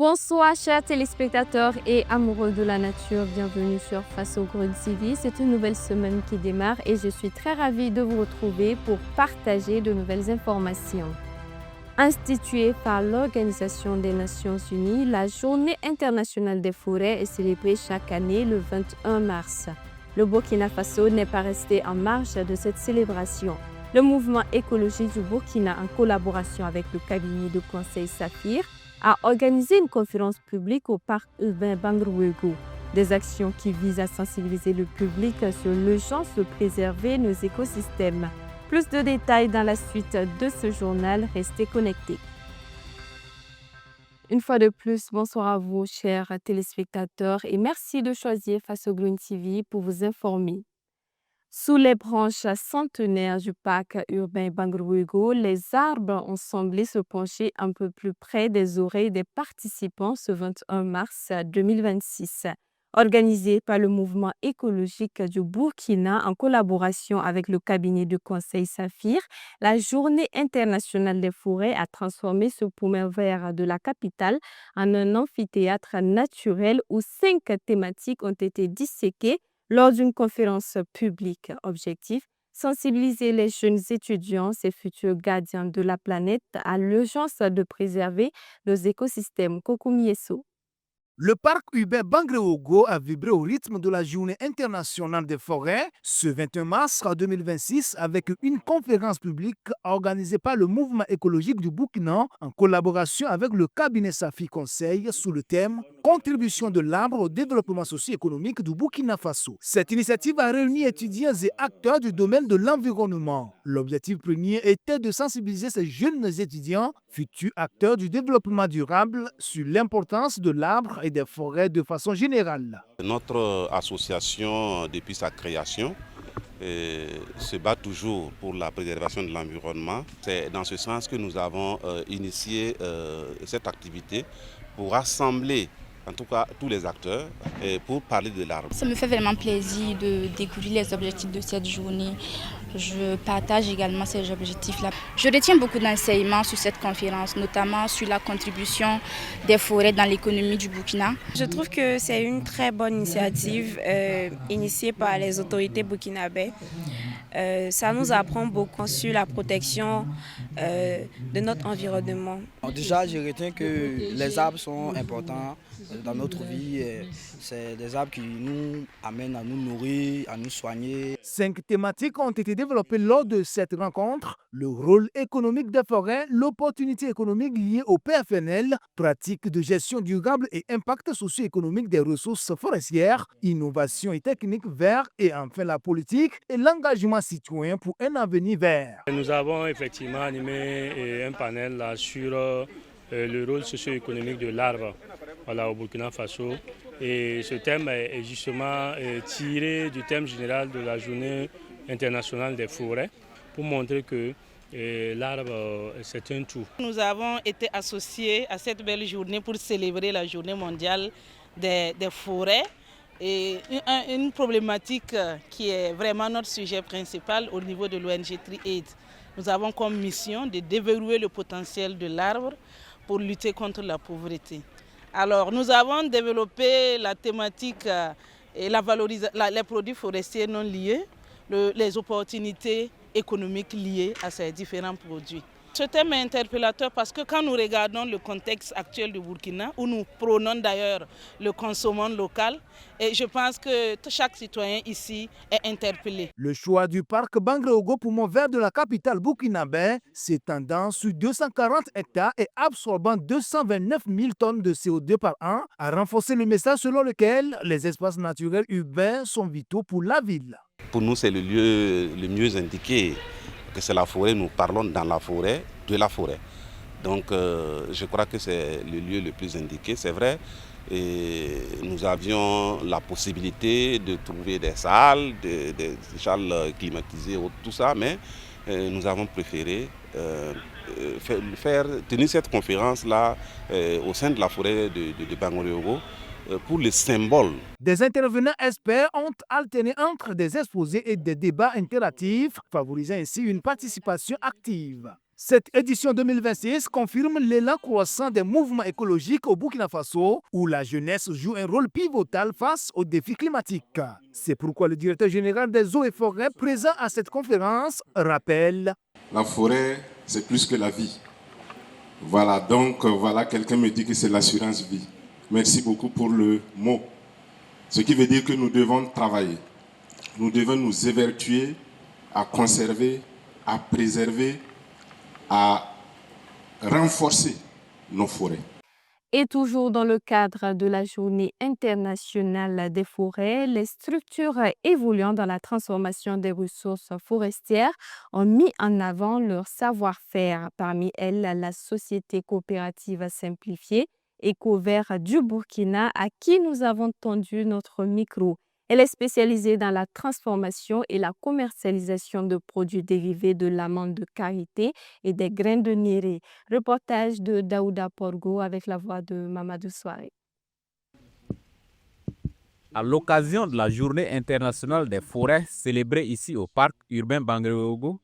Bonsoir chers téléspectateurs et amoureux de la nature, bienvenue sur Face au Green TV. C'est une nouvelle semaine qui démarre et je suis très ravie de vous retrouver pour partager de nouvelles informations. Instituée par l'Organisation des Nations Unies, la Journée internationale des forêts est célébrée chaque année le 21 mars. Le Burkina Faso n'est pas resté en marge de cette célébration. Le mouvement écologique du Burkina, en collaboration avec le cabinet de conseil Saphir, a organisé une conférence publique au parc urbain Bangrouégo. Des actions qui visent à sensibiliser le public sur l'urgence de préserver nos écosystèmes. Plus de détails dans la suite de ce journal, restez connectés. Une fois de plus, bonsoir à vous, chers téléspectateurs, et merci de choisir Face au Green TV pour vous informer. Sous les branches centenaires du parc urbain Bangrouégo, les arbres ont semblé se pencher un peu plus près des oreilles des participants ce 21 mars 2026. Organisé par le mouvement écologique du Burkina en collaboration avec le cabinet de conseil Saphir, la Journée internationale des forêts a transformé ce poumon vert de la capitale en un amphithéâtre naturel où 5 thématiques ont été disséquées lors d'une conférence publique. Objectif, sensibiliser les jeunes étudiants et futurs gardiens de la planète à l'urgence de préserver nos écosystèmes. Kokumieso. Le parc urbain Bangrouégo a vibré au rythme de la Journée internationale des forêts ce 21 mars 2026 avec une conférence publique organisée par le mouvement écologique du Burkina en collaboration avec le cabinet Safi Conseil sous le thème Contribution de l'arbre au développement socio-économique du Burkina Faso. Cette initiative a réuni étudiants et acteurs du domaine de l'environnement. L'objectif premier était de sensibiliser ces jeunes étudiants, futurs acteurs du développement durable, sur l'importance de l'arbre et des forêts de façon générale. Notre association, depuis sa création, se bat toujours pour la préservation de l'environnement. C'est dans ce sens que nous avons initié cette activité pour rassembler en tout cas tous les acteurs pour parler de l'arbre. Ça me fait vraiment plaisir de découvrir les objectifs de cette journée. Je partage également ces objectifs-là. Je retiens beaucoup d'enseignements sur cette conférence, notamment sur la contribution des forêts dans l'économie du Burkina. Je trouve que c'est une très bonne initiative initiée par les autorités burkinabées. Ça nous apprend beaucoup sur la protection de notre environnement. Déjà, je retiens que les arbres sont importants dans notre vie. C'est des arbres qui nous amènent à nous nourrir, à nous soigner. 5 thématiques ont été développées lors de cette rencontre. Le rôle économique des forêts, l'opportunité économique liée au PFNL, pratique de gestion durable et impact socio-économique des ressources forestières, innovation et techniques vertes et enfin la politique et l'engagement citoyen pour un avenir vert. Nous avons effectivement animé un panel là, sur le rôle socio-économique de l'arbre au Burkina Faso. Et ce thème est justement tiré du thème général de la Journée internationale des forêts pour montrer que l'arbre, c'est un tout. Nous avons été associés à cette belle journée pour célébrer la Journée mondiale des forêts. Et une problématique qui est vraiment notre sujet principal au niveau de l'ONG TRIAID. Nous avons comme mission de déverrouiller le potentiel de l'arbre pour lutter contre la pauvreté. Alors nous avons développé la thématique et les produits forestiers non liés, les opportunités économiques liées à ces différents produits. Ce thème est interpellateur parce que quand nous regardons le contexte actuel du Burkina, où nous prônons d'ailleurs le consommant local, et je pense que chaque citoyen ici est interpellé. Le choix du parc Bangrouégo, poumon vert de la capitale burkinabé, s'étendant sur 240 hectares et absorbant 229 000 tonnes de CO2 par an, a renforcé le message selon lequel les espaces naturels urbains sont vitaux pour la ville. Pour nous, c'est le lieu le mieux indiqué. Que c'est la forêt, nous parlons dans la forêt, de la forêt. Donc je crois que c'est le lieu le plus indiqué, c'est vrai. Et nous avions la possibilité de trouver des salles, des salles climatisées, tout ça, mais nous avons préféré tenir cette conférence-là au sein de la forêt de Bangrouégo pour le symbole. Des intervenants experts ont alterné entre des exposés et des débats interactifs, favorisant ainsi une participation active. Cette édition 2026 confirme l'élan croissant des mouvements écologiques au Burkina Faso, où la jeunesse joue un rôle pivotal face aux défis climatiques. C'est pourquoi le directeur général des eaux et forêts présent à cette conférence rappelle: la forêt, c'est plus que la vie. Voilà, donc voilà, quelqu'un me dit que c'est l'assurance vie. Merci beaucoup pour le mot. Ce qui veut dire que nous devons travailler. Nous devons nous évertuer à conserver, à préserver, à renforcer nos forêts. Et toujours dans le cadre de la Journée internationale des forêts, les structures évoluant dans la transformation des ressources forestières ont mis en avant leur savoir-faire. Parmi elles, la société coopérative simplifiée Ecovert du Burkina, à qui nous avons tendu notre micro. Elle est spécialisée dans la transformation et la commercialisation de produits dérivés de l'amande de karité et des graines de néré. Reportage de Daouda Porgo avec la voix de Mamadou Souaré. À l'occasion de la Journée internationale des forêts célébrée ici au parc urbain Bangré-Ougo,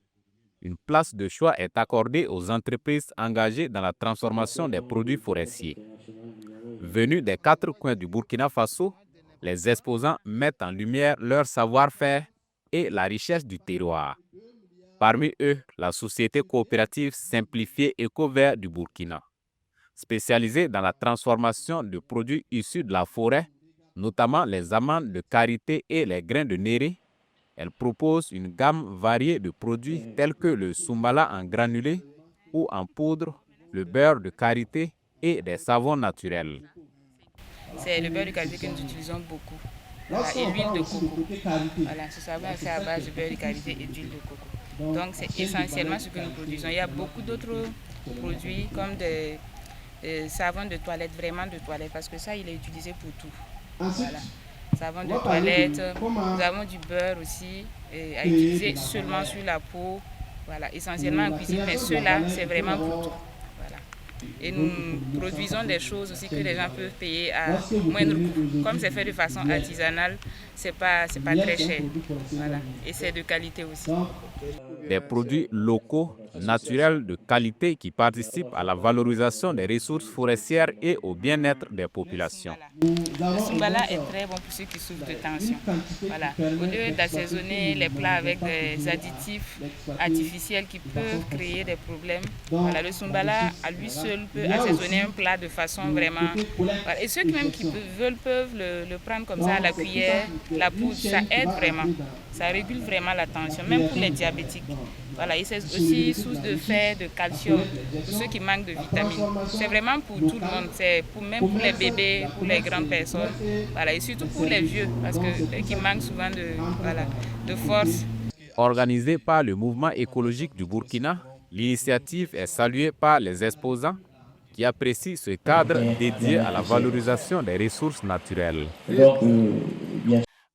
une place de choix est accordée aux entreprises engagées dans la transformation des produits forestiers. Venus des 4 coins du Burkina Faso, les exposants mettent en lumière leur savoir-faire et la richesse du terroir. Parmi eux, la société coopérative simplifiée Ecovert du Burkina. Spécialisée dans la transformation de produits issus de la forêt, notamment les amandes de karité et les grains de néré, elle propose une gamme variée de produits tels que le soumbala en granulé ou en poudre, le beurre de karité et des savons naturels. C'est le beurre de karité que nous utilisons beaucoup. Voilà, et l'huile de coco. Voilà, ce savon est fait à base de beurre de karité et d'huile de coco. Donc c'est essentiellement ce que nous produisons. Il y a beaucoup d'autres produits comme des savons de toilette, vraiment de toilette, parce que ça il est utilisé pour tout. Voilà. Savon de toilette, nous avons du beurre aussi à utiliser seulement sur la peau. Voilà, essentiellement en cuisine, mais ceux-là c'est vraiment pour tout. Et nous produisons des choses aussi que les gens peuvent payer à moindre coût. Comme c'est fait de façon artisanale, c'est pas très cher. Voilà. Et c'est de qualité aussi. Des produits locaux, naturels de qualité qui participent à la valorisation des ressources forestières et au bien-être des populations. Le soumbala est très bon pour ceux qui souffrent de tension. Voilà. Au lieu d'assaisonner les plats avec des additifs artificiels qui peuvent créer des problèmes, voilà, le soumbala à lui seul peut assaisonner un plat de façon vraiment... Voilà. Et ceux même qui peuvent le prendre comme ça à la cuillère, la poudre, ça aide vraiment. Ça régule vraiment la tension, même pour les diabétiques. Voilà, et c'est aussi source de fer, de calcium, pour ceux qui manquent de vitamines. C'est vraiment pour tout le monde, c'est même pour les bébés, pour les grandes personnes, voilà, et surtout pour les vieux, parce que qui manquent souvent de force. Organisée par le mouvement écologique du Burkina, l'initiative est saluée par les exposants qui apprécient ce cadre dédié à la valorisation des ressources naturelles.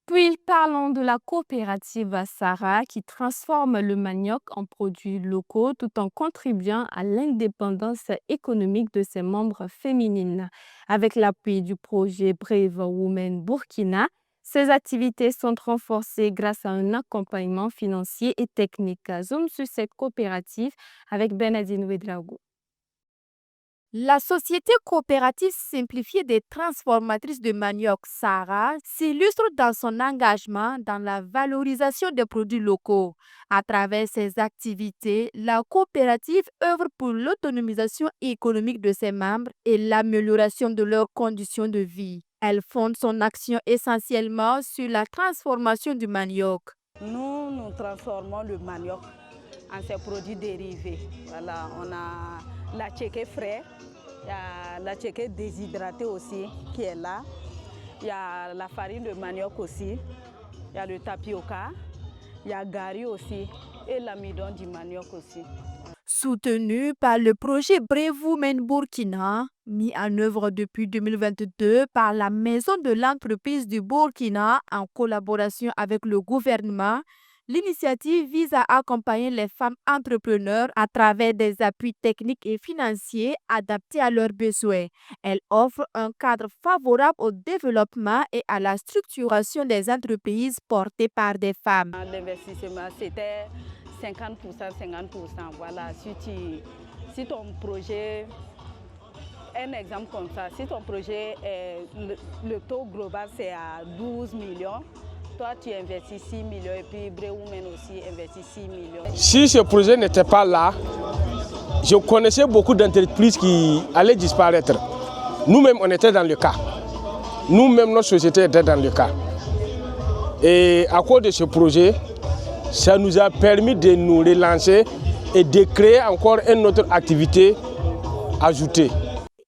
Puis parlons de la coopérative Sarah qui transforme le manioc en produits locaux tout en contribuant à l'indépendance économique de ses membres féminines. Avec l'appui du projet Brave Women Burkina, ces activités sont renforcées grâce à un accompagnement financier et technique. Zoom sur cette coopérative avec Bernardine Ouedraogo. La société coopérative simplifiée des transformatrices de manioc Sarah s'illustre dans son engagement dans la valorisation des produits locaux. À travers ses activités, la coopérative œuvre pour l'autonomisation économique de ses membres et l'amélioration de leurs conditions de vie. Elle fonde son action essentiellement sur la transformation du manioc. Nous transformons le manioc en ses produits dérivés. Voilà, on a la tchéké frais, il y a la tchéké déshydratée aussi qui est là, il y a la farine de manioc aussi, il y a le tapioca, il y a gari aussi et l'amidon du manioc aussi. Soutenu par le projet Brave Women Burkina, mis en œuvre depuis 2022 par la Maison de l'entreprise du Burkina en collaboration avec le gouvernement, l'initiative vise à accompagner les femmes entrepreneurs à travers des appuis techniques et financiers adaptés à leurs besoins. Elle offre un cadre favorable au développement et à la structuration des entreprises portées par des femmes. L'investissement, 50%. Voilà, si ton projet, un exemple comme ça, si ton projet, le taux global c'est à 12 millions, toi tu investis 6 millions et puis Bréoumen aussi investit 6 millions. Si ce projet n'était pas là, je connaissais beaucoup d'entreprises qui allaient disparaître. Nous-mêmes, on était dans le cas. Nous-mêmes, notre société était dans le cas. Et à cause de ce projet, ça nous a permis de nous relancer et de créer encore une autre activité ajoutée.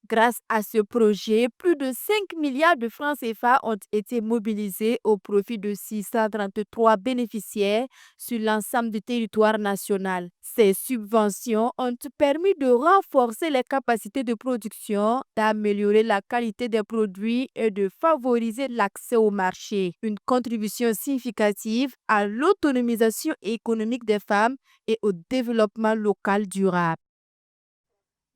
Grâce à ce projet, plus de 5 milliards de francs CFA ont été mobilisés au profit de 633 bénéficiaires sur l'ensemble du territoire national. Ces subventions ont permis de renforcer les capacités de production, d'améliorer la qualité des produits et de favoriser l'accès au marché. Une contribution significative à l'autonomisation économique des femmes et au développement local durable.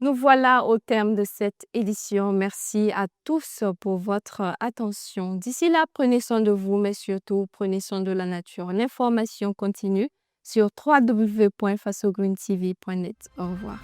Nous voilà au terme de cette édition. Merci à tous pour votre attention. D'ici là, prenez soin de vous, mais surtout, prenez soin de la nature. L'information continue sur www.fasogreentv.net. Au revoir.